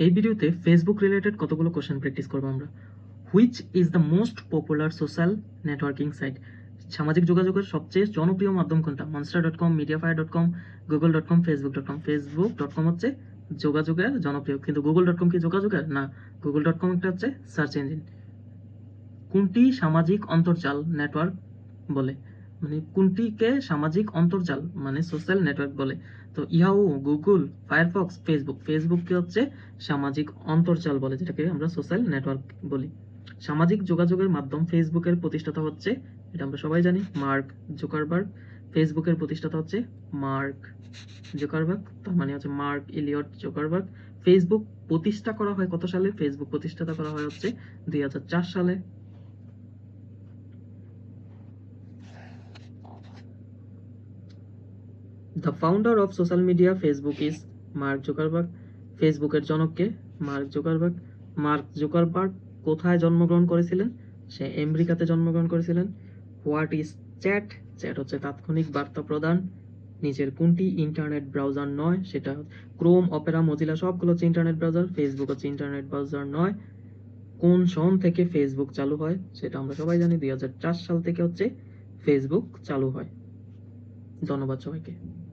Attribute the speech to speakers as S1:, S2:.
S1: এই ভিডিওতে Facebook related কতগুলো কোশ্চেন প্র্যাকটিস করবো আমরা। Which is the most popular social networking site? সামাজিক যোগাযোগের সবচেয়ে জনপ্রিয় মাধ্যম কোনটা? monster.com, mediafire.com, google.com, facebook.com। facebook.com হচ্ছে যোগাযোগের জনপ্রিয়, কিন্তু google.com কি যোগাযোগের না? google.com একটা হচ্ছে সার্চ ইঞ্জিন। কোনটি সামাজিক অন্তর্জাল নেটওয়ার্ক বলে? মানে কোনটিকে সামাজিক অন্তর্জাল মানে সোশ্যাল নেটওয়ার্ক বলে? তো ইয়াহু, গুগল, ফায়ারফক্স, ফেসবুক। ফেসবুককে হচ্ছে সামাজিক অন্তর্জাল বলে, যেটাকে আমরা সোশ্যাল নেটওয়ার্ক বলি। সামাজিক যোগাযোগের মাধ্যম ফেসবুকের প্রতিষ্ঠাতা হচ্ছে, এটা আমরা সবাই জানি, মার্ক জুকারবার্গ। ফেসবুকের প্রতিষ্ঠাতা হচ্ছে মার্ক জুকারবার্গ, তার মানে হচ্ছে মার্ক ইলিয়ট জুকারবার্গ। ফেসবুক প্রতিষ্ঠা করা হয় কত সালে? ফেসবুক প্রতিষ্ঠাতা করা হয় হচ্ছে 2004 সালে। The founder of social media Facebook is mark Zuckerberg. ফেসবুকের জনককে মার্ক জুকারবার্গ। মার্ক জুকারবার্গ কোথায় জন্মগ্রহণ করেছিলেন? সে আমেরিকাতে জন্মগ্রহণ করেছিলেন। What is chat? চ্যাট হচ্ছে তাৎক্ষণিক বার্তা প্রদান। নিচের কোনটি ইন্টারনেট ব্রাউজার নয়? সেটা ক্রোম, অপেরা, মজিলা সবগুলো হচ্ছে ইন্টারনেট ব্রাউজার, ফেসবুক হচ্ছে ইন্টারনেট ব্রাউজার নয়। কোন সন থেকে ফেসবুক চালু হয়? সেটা আমরা সবাই জানি, 2004 সাল থেকে হচ্ছে ফেসবুক চালু হয়। ধন্যবাদ সবাইকে।